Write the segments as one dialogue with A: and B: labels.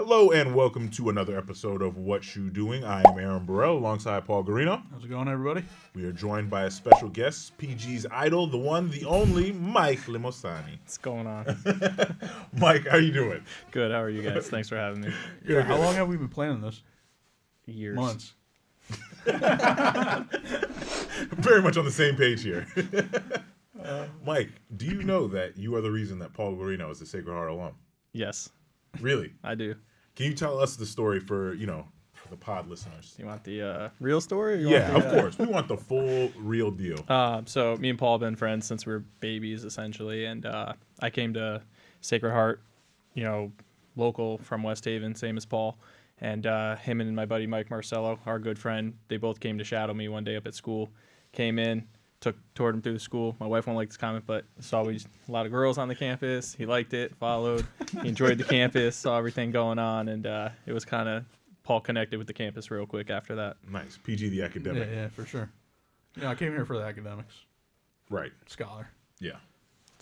A: Hello and welcome to another episode of SHU Doing. I am Aaron Burrell alongside Paul Guarino.
B: How's it going, everybody?
A: We are joined by a special guest, PG's idol, the one, the only, Mike Limosani.
C: What's going on?
A: Mike, how you doing?
C: Good. How are you guys? Thanks for having me.
B: Yeah, how long have we been planning this?
C: Years.
B: Months.
A: Very much on the same page here. Mike, do you know that you are the reason that Paul Guarino is a Sacred Heart alum?
C: Yes,
A: Really?
C: I do.
A: Can you tell us the story for the pod listeners?
C: You want the real story? Or you
A: Yeah,
C: want
A: of course. We want the full, real deal.
C: So me and Paul have been friends since we were babies, essentially, and I came to Sacred Heart, local from West Haven, same as Paul, and him and my buddy Mike Marcello, our good friend, they both came to shadow me one day up at school. Came in, toured him through the school. My wife won't like this comment, but saw a lot of girls on the campus. He liked it, followed. He enjoyed the campus, saw everything going on, and it was kind of Paul connected with the campus real quick after that.
A: Nice. PG the academic.
B: Yeah, for sure. Yeah, I came here for the academics.
A: Right.
B: Scholar.
A: Yeah.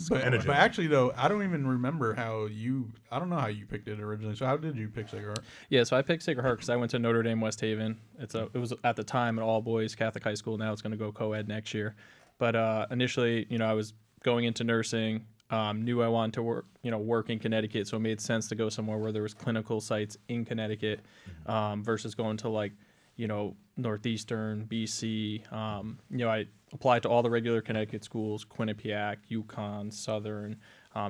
B: But actually, though, I don't even remember I don't know how you picked it originally. So how did you pick Sacred Heart?
C: Yeah, so I picked Sacred Heart because I went to Notre Dame West Haven. It was at the time an all-boys Catholic high school. Now it's going to go co-ed next year. But initially, I was going into nursing, knew I wanted to work in Connecticut, so it made sense to go somewhere where there was clinical sites in Connecticut versus going to Northeastern, BC. I applied to all the regular Connecticut schools, Quinnipiac, UConn, Southern,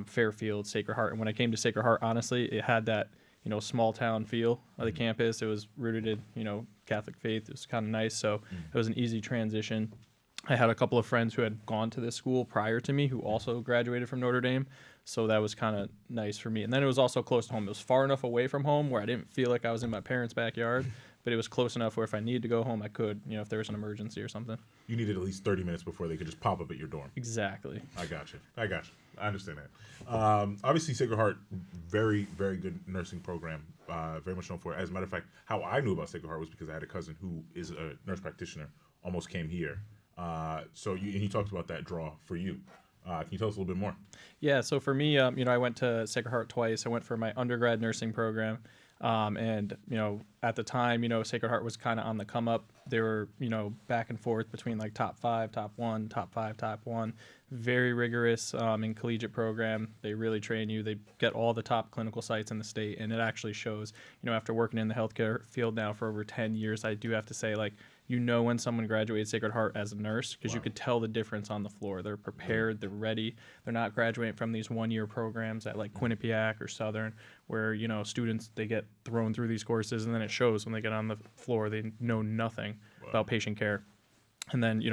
C: Fairfield, Sacred Heart. And when I came to Sacred Heart, honestly, it had that, small town feel of the campus. It was rooted in, Catholic faith. It was kind of nice. So it was an easy transition. I had a couple of friends who had gone to this school prior to me who also graduated from Notre Dame. So that was kind of nice for me. And then it was also close to home. It was far enough away from home where I didn't feel like I was in my parents' backyard, but it was close enough where if I needed to go home, I could, if there was an emergency or something.
A: You needed at least 30 minutes before they could just pop up at your dorm.
C: Exactly.
A: I got you. I understand that. Obviously, Sacred Heart, very, very good nursing program. Very much known for it. As a matter of fact, how I knew about Sacred Heart was because I had a cousin who is a nurse practitioner, almost came here. So you talked about that draw for you. Can you tell us a little bit more?
C: Yeah, so for me, I went to Sacred Heart twice. I went for my undergrad nursing program. And at the time, Sacred Heart was kind of on the come up. They were, back and forth between like top 5, top 1, top 5, top 1. Very rigorous in collegiate program. They really train you. They get all the top clinical sites in the state, and it actually shows. After working in the healthcare field now for over 10 years, I do have to say, when someone graduates Sacred Heart as a nurse, because you could tell the difference on the floor. They're prepared, they're ready. They're not graduating from these one-year programs at like Quinnipiac or Southern, where students, they get thrown through these courses, and then it shows when they get on the floor. They know nothing about patient care. And then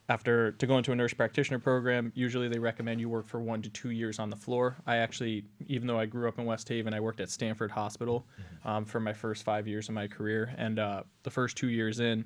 C: after to go into a nurse practitioner program, usually they recommend you work for 1 to 2 years on the floor. I actually, even though I grew up in West Haven, I worked at Stanford Hospital for my first 5 years of my career. And the first 2 years in,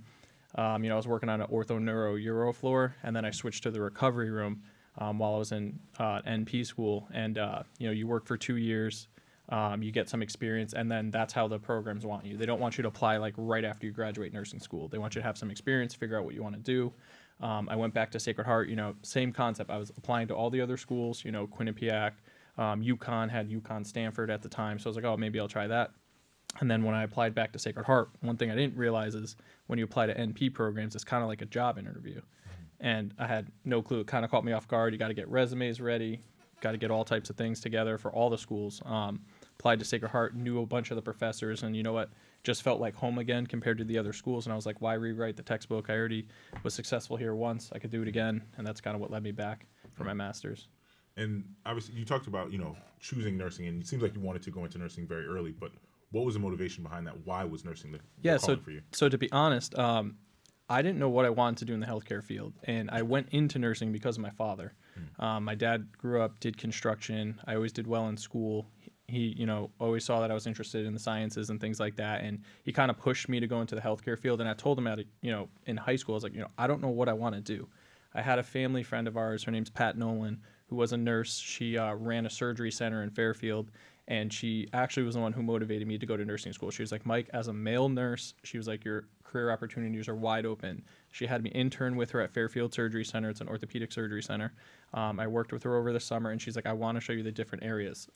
C: I was working on an ortho-neuro-uro floor, and then I switched to the recovery room while I was in NP school. And, you work for 2 years, you get some experience, and then that's how the programs want you. They don't want you to apply right after you graduate nursing school. They want you to have some experience, figure out what you want to do. I went back to Sacred Heart, same concept. I was applying to all the other schools, Quinnipiac, UConn had UConn Stanford at the time. So I was like, oh, maybe I'll try that. And then when I applied back to Sacred Heart, one thing I didn't realize is when you apply to NP programs, it's kind of like a job interview. And I had no clue. It kind of caught me off guard. You got to get resumes ready, got to get all types of things together for all the schools. Applied to Sacred Heart, knew a bunch of the professors, and you know what? Just felt like home again compared to the other schools. And I was like, why rewrite the textbook? I already was successful here once. I could do it again. And that's kind of what led me back for my master's.
A: And obviously, you talked about, choosing nursing, and it seems like you wanted to go into nursing very early, but what was the motivation behind that? Why was nursing the calling for you?
C: So to be honest, I didn't know what I wanted to do in the healthcare field. And I went into nursing because of my father. My dad grew up, did construction. I always did well in school. He, always saw that I was interested in the sciences and things like that. And he kind of pushed me to go into the healthcare field. And I told him in high school, I was like, I don't know what I want to do. I had a family friend of ours, her name's Pat Nolan, who was a nurse. She ran a surgery center in Fairfield. And she actually was the one who motivated me to go to nursing school. She was like, Mike, as a male nurse, she was like, your career opportunities are wide open. She had me intern with her at Fairfield Surgery Center. It's an orthopedic surgery center. I worked with her over the summer, and she's like, I want to show you the different areas.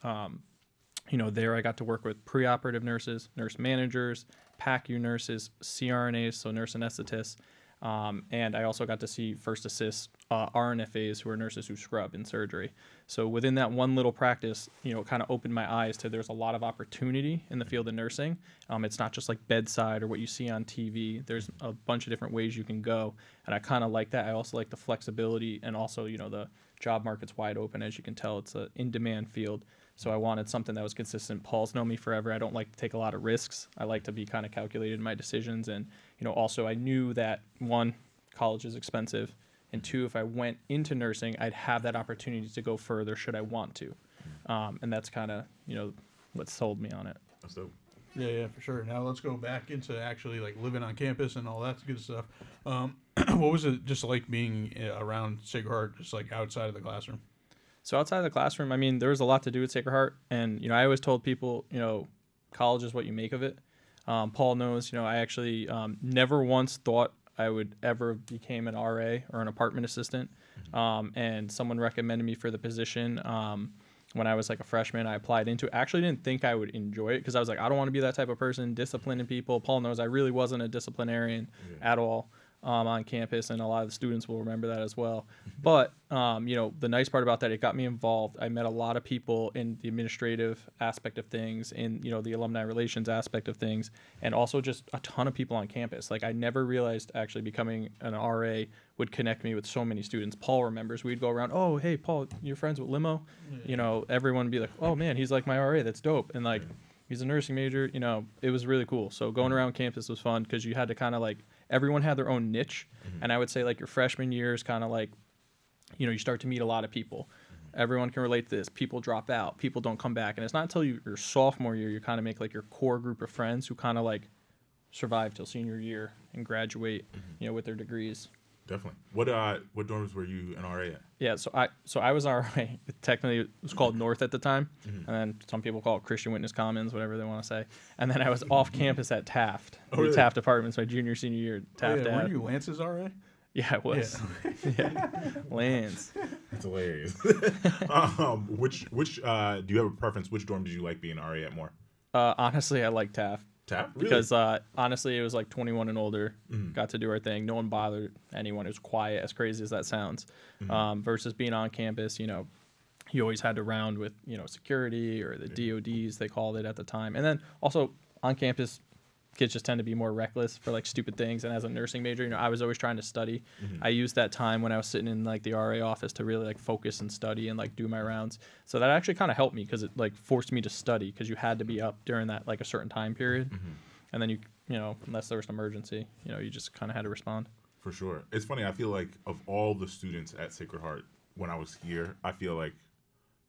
C: There I got to work with preoperative nurses, nurse managers, PACU nurses, CRNAs, so nurse anesthetists, and I also got to see first assist RNFAs, who are nurses who scrub in surgery. So within that one little practice, it kind of opened my eyes to there's a lot of opportunity in the field of nursing. It's not just like bedside or what you see on TV. There's a bunch of different ways you can go, and I kind of like that. I also like the flexibility, and also the job market's wide open. As you can tell, it's an in-demand field. So I wanted something that was consistent. Paul's known me forever. I don't like to take a lot of risks. I like to be kind of calculated in my decisions. And, also I knew that, one, college is expensive. And two, if I went into nursing, I'd have that opportunity to go further should I want to. And that's kind of, what sold me on it.
A: That's dope.
B: Yeah, for sure. Now let's go back into actually like living on campus and all that good stuff. What was it just like being around Sacred Heart, just like outside of the classroom?
C: So outside of the classroom, there was a lot to do at Sacred Heart. And, I always told people, college is what you make of it. Paul knows, I actually never once thought I would ever became an RA or an apartment assistant. And someone recommended me for the position when I was like a freshman. I applied into it. I actually didn't think I would enjoy it because I was like, I don't want to be that type of person, disciplining people. Paul knows I really wasn't a disciplinarian at all. On campus, and a lot of the students will remember that as well. But, the nice part about that, it got me involved. I met a lot of people in the administrative aspect of things, in, the alumni relations aspect of things, and also just a ton of people on campus. Like, I never realized actually becoming an RA would connect me with so many students. Paul remembers, we'd go around, oh, hey, Paul, you're friends with Limo? Everyone would be like, oh, man, he's like my RA, that's dope. And, like, he's a nursing major, it was really cool. So going around campus was fun because you had to kind of like, everyone had their own niche. And I would say like your freshman year is kind of like, you start to meet a lot of people. Everyone can relate to this. People drop out. People don't come back. And it's not until your sophomore year you kind of make like your core group of friends who kind of like survive till senior year and graduate, with their degrees.
A: Definitely. What dorms were you an RA at?
C: Yeah, so I was RA. Technically, it was called North at the time, and then some people call it Christian Witness Commons, whatever they want to say. And then I was off campus at Taft,
A: really?
C: Taft Apartments, my junior senior year. Taft.
B: Yeah, weren't you Lance's RA?
C: Yeah, it was. Yeah. Lance.
A: That's hilarious. Which do you have a preference? Which dorm did you like being RA at more?
C: Honestly, I like Taft.
A: Taft? Really?
C: Because honestly, it was like 21 and older. Got to do our thing. No one bothered anyone. It was quiet, as crazy as that sounds. Versus being on campus, you always had to round with, security or the DODs, they called it at the time. And then also on campus, kids just tend to be more reckless for like stupid things. And as a nursing major, I was always trying to study. I used that time when I was sitting in like the RA office to really like focus and study and like do my rounds. So that actually kind of helped me because it like forced me to study because you had to be up during that like a certain time period. And then unless there was an emergency, you just kind of had to respond.
A: For sure. It's funny. I feel like of all the students at Sacred Heart when I was here, I feel like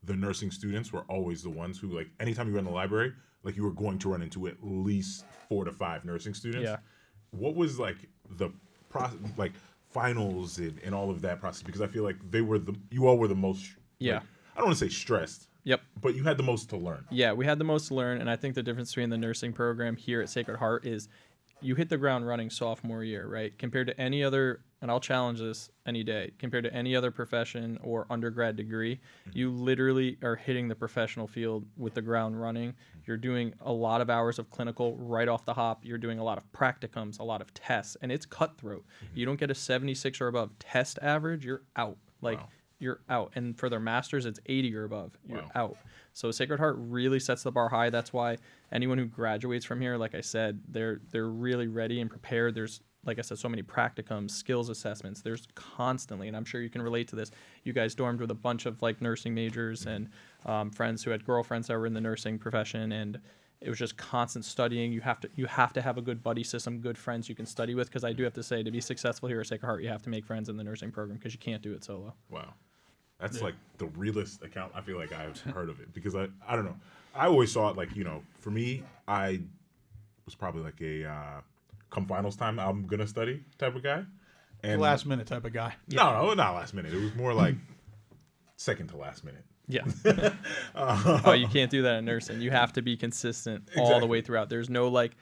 A: the nursing students were always the ones who, like, anytime you were in the library, like, you were going to run into at least 4 to 5 nursing students.
C: Yeah.
A: What was, like, the process, like, finals and all of that process? Because I feel like you all were the most,
C: yeah.
A: Like, I don't want to say stressed.
C: Yep.
A: But you had the most to learn.
C: Yeah, we had the most to learn, and I think the difference between the nursing program here at Sacred Heart is you hit the ground running sophomore year, right? Compared to any other, and I'll challenge this any day, compared to any other profession or undergrad degree, you literally are hitting the professional field with the ground running. You're doing a lot of hours of clinical right off the hop. You're doing a lot of practicums, a lot of tests, and it's cutthroat. You don't get a 76 or above test average, you're out. Like, wow. You're out. And for their masters, it's 80 or above. You're out. So Sacred Heart really sets the bar high. That's why anyone who graduates from here, like I said, they're really ready and prepared. There's, like I said, so many practicums, skills assessments. There's constantly, and I'm sure you can relate to this. You guys dormed with a bunch of like nursing majors and friends who had girlfriends that were in the nursing profession, and it was just constant studying. You have to have a good buddy system, good friends you can study with. Because I do have to say, to be successful here at Sacred Heart, you have to make friends in the nursing program because you can't do it solo.
A: Wow. That's like the realest account I feel like I've heard of it, because I don't know. I always saw it like, for me, I was probably like a come finals time, I'm going to study type of guy. And
B: last minute type of guy.
A: No, not last minute. It was more like second to last minute.
C: Yeah. Oh, you can't do that in nursing. You have to be consistent all the way throughout. There's no like,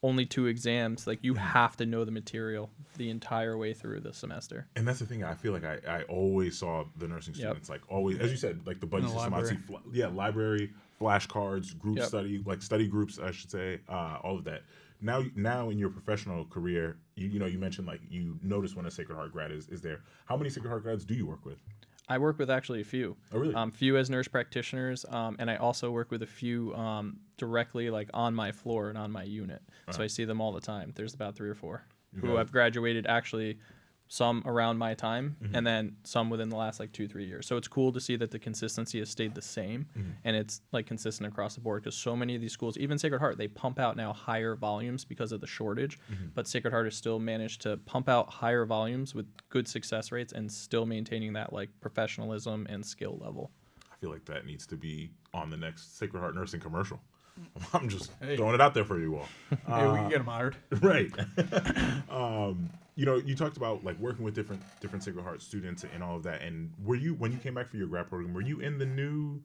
C: only 2 exams. Like, you have to know the material the entire way through the semester.
A: And that's the thing. I feel like I always saw the nursing students like always, as you said, like the buddy
B: In the
A: system. I'd see library, flashcards, group study, like study groups, I should say, all of that. Now in your professional career, you know, you mentioned like you notice when a Sacred Heart grad is there. How many Sacred Heart grads do you work with?
C: I work with actually a few.
A: Oh, really?
C: Few as nurse practitioners, and I also work with a few directly like on my floor and on my unit. So I see them all the time. There's about 3 or 4 who have graduated, actually some around my time, and then some within the last like 2-3 years. So it's cool to see that the consistency has stayed the same, and it's like consistent across the board, because so many of these schools, even Sacred Heart, they pump out now higher volumes because of the shortage, but Sacred Heart has still managed to pump out higher volumes with good success rates and still maintaining that like professionalism and skill level.
A: I feel like that needs to be on the next Sacred Heart nursing commercial. I'm just throwing it out there for you all.
B: Hey, we can get them hired.
A: Right. You know, you talked about like working with different Sacred Heart students and all of that. And were you, when you came back for your grad program, were you in the new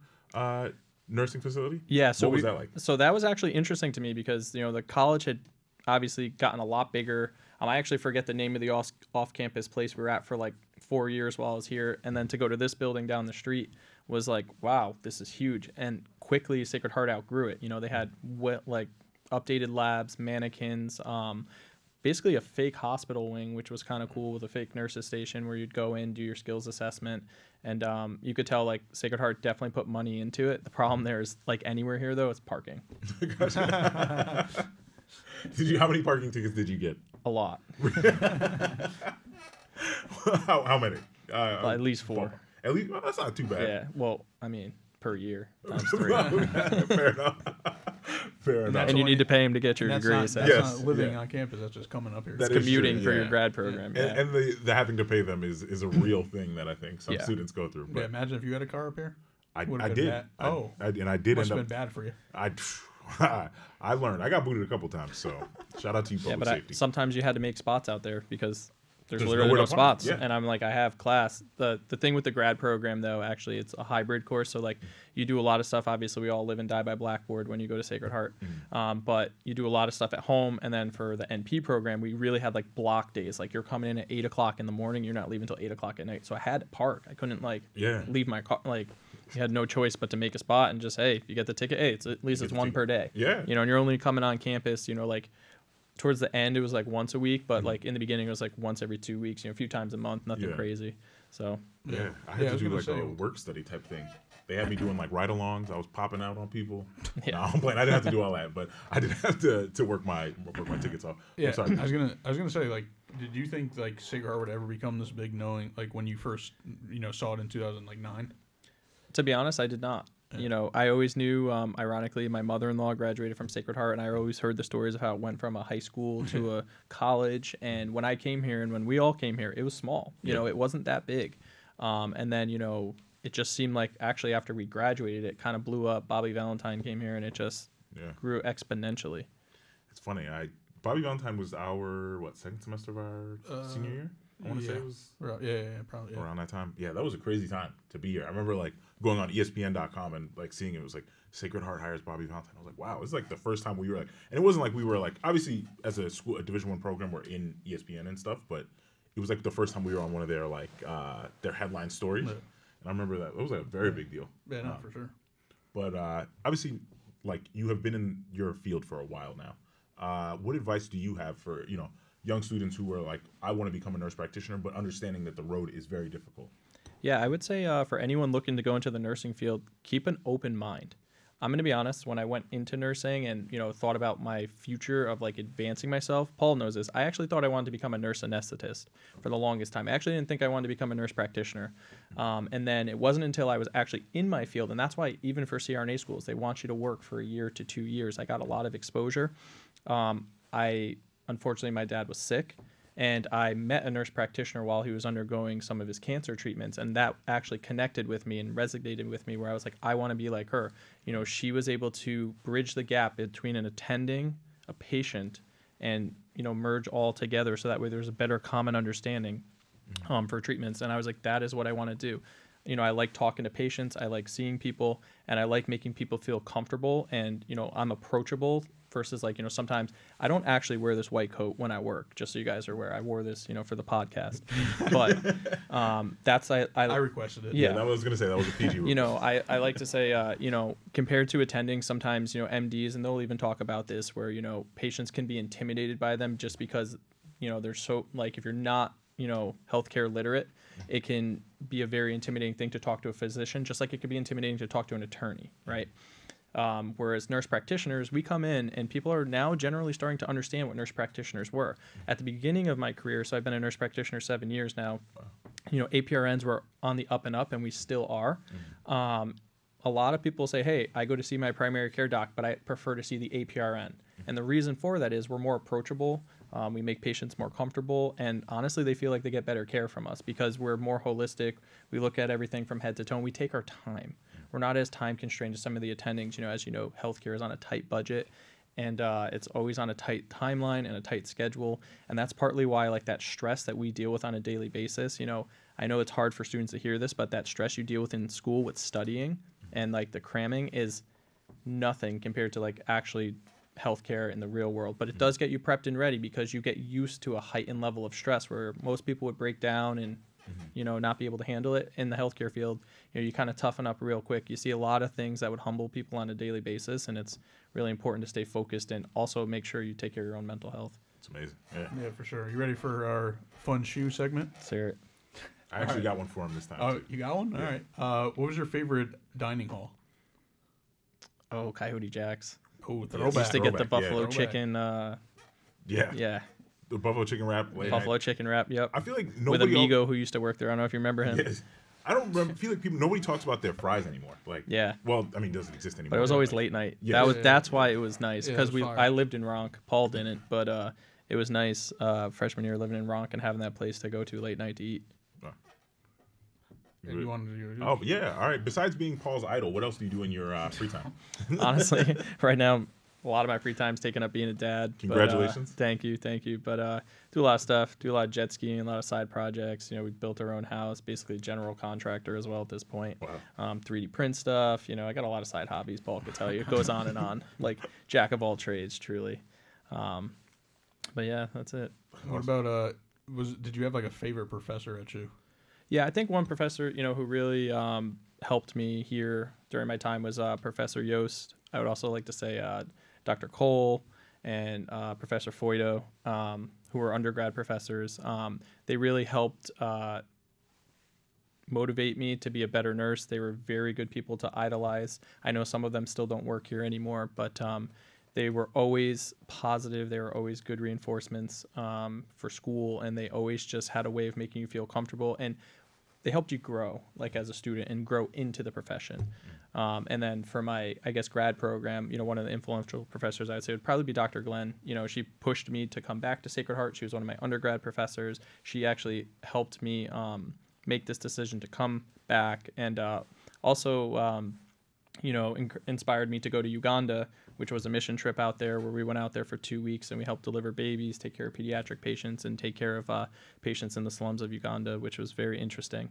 A: nursing facility?
C: Yeah. So
A: what was that like?
C: So that was actually interesting to me because, you know, the college had obviously gotten a lot bigger. I actually forget the name of the off-campus place we were at for like 4 years while I was here. And then to go to this building down the street was like, wow, this is huge. And quickly Sacred Heart outgrew it. You know, they had like updated labs, mannequins, basically a fake hospital wing, which was kind of cool, with a fake nurses station where you'd go in, do your skills assessment. And you could tell like Sacred Heart definitely put money into it. The problem there is, like anywhere here though, it's parking.
A: How many parking tickets did you get?
C: A lot.
A: How many?
C: At least 4.
A: At least, well, that's not too bad.
C: Yeah. Well, I mean, per year times 3.
A: Fair enough. Fair enough.
C: And you need to pay him to get your degree.
B: That's
A: Yes,
B: not living on campus. That's just coming up here.
A: That
C: It's
A: is
C: commuting
A: true,
C: for
A: yeah.
C: your grad program. Yeah.
A: And the having to pay them is a real thing that I think some students go through.
B: Yeah, imagine if you had a car up here.
A: I
B: Would've
A: did.
B: been bad.
A: I did
B: Must
A: end
B: have
A: up.
B: been bad for you.
A: I learned. I got booted a couple times. So shout out to you, public
C: but
A: safety.
C: sometimes you had to make spots out there because there's
A: nowhere
C: literally no
A: to park.
C: spots.
A: Yeah.
C: And I'm like, I have class. The thing with the grad program though, actually, it's a hybrid course. So like you do a lot of stuff. Obviously, we all live and die by Blackboard when you go to Sacred Heart. But you do a lot of stuff at home. And then for the NP program, we really had like block days. Like you're coming in at 8 o'clock in the morning. You're not leaving until 8 o'clock at night. So I had to park. I couldn't like leave my car. Like you had no choice but to make a spot and just, hey, if you get the ticket, hey, it's at least it's one per day.
A: Yeah.
C: You know, and you're only coming on campus, you know, like towards the end it was like once a week, but like in the beginning it was like once every 2 weeks, you know, a few times a month, nothing crazy. So
A: yeah, I had to do like a work study type thing. They had me doing like ride-alongs. I was popping out on people.
C: Yeah.
A: No, I'm playing. I didn't have to do all that, but I did have to work my tickets off.
B: Yeah,
A: I'm sorry.
B: I was gonna say, like, did you think like Sacred Heart would ever become this big, knowing like when you first saw it in 2009?
C: to be honest, I did not. You know, I always knew, ironically, my mother-in-law graduated from Sacred Heart, and I always heard the stories of how it went from a high school to a college. And when I came here and when we all came here, it was small. You know, it wasn't that big. And then, you know, it just seemed like actually after we graduated, it kind of blew up. Bobby Valentine came here, and it just grew exponentially.
A: It's funny. Bobby Valentine was our second semester of our senior year. I want to say it was
B: probably
A: around that time. Yeah, that was a crazy time to be here. I remember like going on ESPN.com and like seeing it was like Sacred Heart hires Bobby Valentine. I was like, wow, it's like the first time we were like, and it wasn't like we were like, obviously as a school, a Division I program, we're in ESPN and stuff, but it was like the first time we were on one of their like their headline stories. And I remember that it was like a very big deal.
B: Yeah, no, for sure.
A: But obviously, like you have been in your field for a while now. What advice do you have for young students who are like, I want to become a nurse practitioner, but understanding that the road is very difficult?
C: Yeah, I would say for anyone looking to go into the nursing field, keep an open mind. I'm going to be honest, when I went into nursing and, thought about my future of like advancing myself, Paul knows this, I actually thought I wanted to become a nurse anesthetist for the longest time. I actually didn't think I wanted to become a nurse practitioner. And then it wasn't until I was actually in my field, and that's why even for CRNA schools, they want you to work for 1 year to 2 years. I got a lot of exposure. Unfortunately, my dad was sick, and I met a nurse practitioner while he was undergoing some of his cancer treatments, and that actually connected with me and resonated with me, where I was like, I want to be like her. She was able to bridge the gap between an attending, a patient, and merge all together so that way there's a better common understanding for treatments. And I was like, that is what I want to do. I like talking to patients, I like seeing people, and I like making people feel comfortable, and I'm approachable versus like, sometimes I don't actually wear this white coat when I work, just so you guys are aware. I wore this, for the podcast. But that's
B: I requested it.
C: Yeah.
A: I was gonna say that was a PG rule.
C: I like to say, compared to attending, sometimes, MDs, and they'll even talk about this, where, patients can be intimidated by them just because, they're so, like, if you're not, healthcare literate, it can be a very intimidating thing to talk to a physician, just like it could be intimidating to talk to an attorney, right? Whereas nurse practitioners, we come in and people are now generally starting to understand what nurse practitioners were. At the beginning of my career, so I've been a nurse practitioner 7 years now, APRNs were on the up and up, and we still are. A lot of people say, hey, I go to see my primary care doc, but I prefer to see the APRN. And the reason for that is we're more approachable. We make patients more comfortable, and honestly, they feel like they get better care from us because we're more holistic. We look at everything from head to toe. And we take our time. We're not as time constrained as some of the attendings. As you know, healthcare is on a tight budget, and it's always on a tight timeline and a tight schedule. And that's partly why, like, that stress that we deal with on a daily basis. I know it's hard for students to hear this, but that stress you deal with in school with studying and like the cramming is nothing compared to like actually healthcare in the real world. But it does get you prepped and ready because you get used to a heightened level of stress where most people would break down and not be able to handle it. In the healthcare field, you kind of toughen up real quick. You see a lot of things that would humble people on a daily basis, and it's really important to stay focused and also make sure you take care of your own mental health.
A: It's amazing.
B: Yeah, for sure. You ready for our fun SHU segment?
C: Let's hear it.
A: I actually got one for him this time.
B: Oh, you got one?
A: Yeah.
B: All right. What was your favorite dining hall?
C: Oh, Coyote Jack's.
B: Oh,
C: Used to get the
A: Throwback,
C: buffalo
B: yeah.
C: chicken.
A: Yeah. The buffalo chicken wrap.
C: Buffalo chicken wrap. Yep.
A: I feel like
C: With
A: nobody
C: Amigo, who used to work there. I don't know if you remember him.
A: Yes. I don't remember. Feel like nobody talks about their fries anymore. Like,
C: Yeah.
A: Well, I mean, it doesn't exist anymore.
C: But it was always
A: like,
C: late night.
A: Yeah.
C: That's why it was nice
B: Yeah,
C: because
B: it was fire.
C: I lived in Ronk. Paul didn't, but it was nice freshman year living in Ronk and having that place to go to late night to eat.
B: And you wanted to do
A: Oh yeah, all right. Besides being Paul's idol, what else do you do in your free time?
C: Honestly, right now, a lot of my free time is taken up being a dad.
A: Congratulations.
C: But, thank you. But do a lot of stuff. Do a lot of jet skiing, a lot of side projects. We built our own house, basically general contractor as well at this point.
A: Wow.
C: 3D print stuff. I got a lot of side hobbies. Paul could tell you. It goes on and on. Like jack of all trades, truly. But yeah, that's it.
B: What about did you have like a favorite professor at SHU?
C: Yeah, I think one professor, who really helped me here during my time was Professor Yost. I would also like to say Dr. Cole and Professor Foydo, who were undergrad professors. They really helped motivate me to be a better nurse. They were very good people to idolize. I know some of them still don't work here anymore, but they were always positive. They were always good reinforcements for school, and they always just had a way of making you feel comfortable. And they helped you grow, like as a student, and grow into the profession. And then for my, grad program, one of the influential professors I would say would probably be Dr. Glenn. She pushed me to come back to Sacred Heart. She was one of my undergrad professors. She actually helped me make this decision to come back, and also inspired me to go to Uganda, which was a mission trip out there where we went out there for 2 weeks and we helped deliver babies, take care of pediatric patients, and take care of patients in the slums of Uganda, which was very interesting.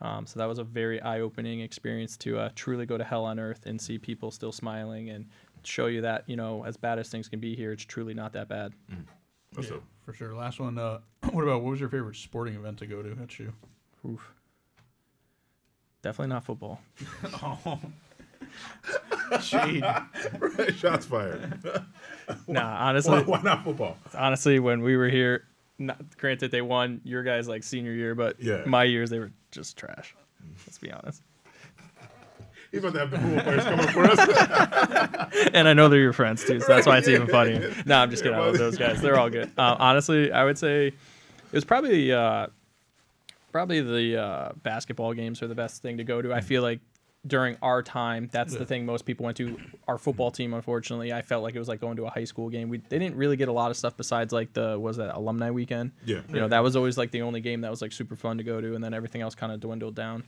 C: So that was a very eye-opening experience to truly go to hell on earth and see people still smiling and show you that, as bad as things can be here, it's truly not that bad.
B: Yeah, for sure. Last one. What was your favorite sporting event to go to at SHU?
C: Oof. Definitely not football.
B: Oh. Shade.
A: Shots fired.
C: Nah, honestly.
A: Why not football?
C: Honestly, when we were here, granted they won your guys' like senior year, but my years they were just trash. Let's be honest.
A: He's about to have the football players come up for us.
C: And I know they're your friends too, so that's why it's even funnier. No, I'm just kidding. I love those guys. They're all good. Honestly, I would say it was probably the basketball games are the best thing to go to. I feel like during our time, that's the thing most people went to. Our football team, unfortunately, I felt like it was like going to a high school game. They didn't really get a lot of stuff besides like alumni weekend.
A: Yeah.
C: That was always like the only game that was like super fun to go to, and then everything else kind of dwindled down.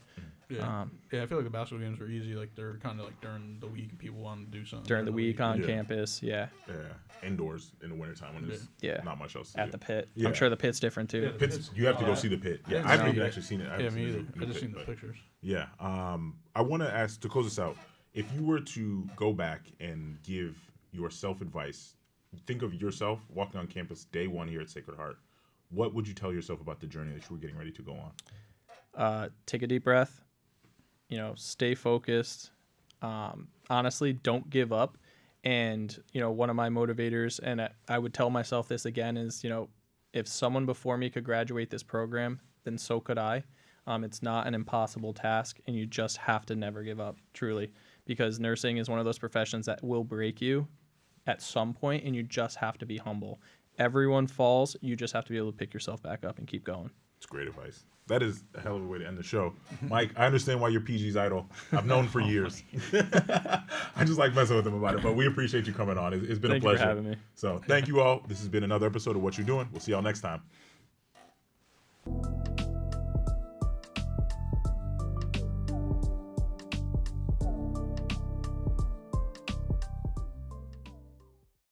B: Yeah. I feel like the basketball games are easy. Like they're kind of like during the week, people want to do something.
C: During the week on campus, yeah.
A: Yeah. Indoors in the wintertime when there's not much else to
C: At
A: do.
C: the pit.
A: Yeah.
C: I'm sure the pit's different too.
B: Yeah,
A: Pits, you have to go see the pit. Yeah, I haven't even actually seen it.
B: Yeah, me either. I just seen the pictures.
A: Yeah. I want to ask, to close this out, if you were to go back and give your self-advice think of yourself walking on campus day one here at Sacred Heart, what would you tell yourself about the journey that you were getting ready to go on?
C: Take a deep breath, stay focused. Honestly, don't give up. And, one of my motivators, and I would tell myself this again, is, if someone before me could graduate this program, then so could I. It's not an impossible task, and you just have to never give up, truly, because nursing is one of those professions that will break you at some point, and you just have to be humble. Everyone falls. You just have to be able to pick yourself back up and keep going.
A: It's great advice. That is a hell of a way to end the show. Mike, I understand why you're PG's idol. I've known for years. I just like messing with him about it, but we appreciate you coming on. It's been a pleasure.
C: Thank you for having me.
A: So thank you all. This has been another episode of What You Doing. We'll see y'all next time.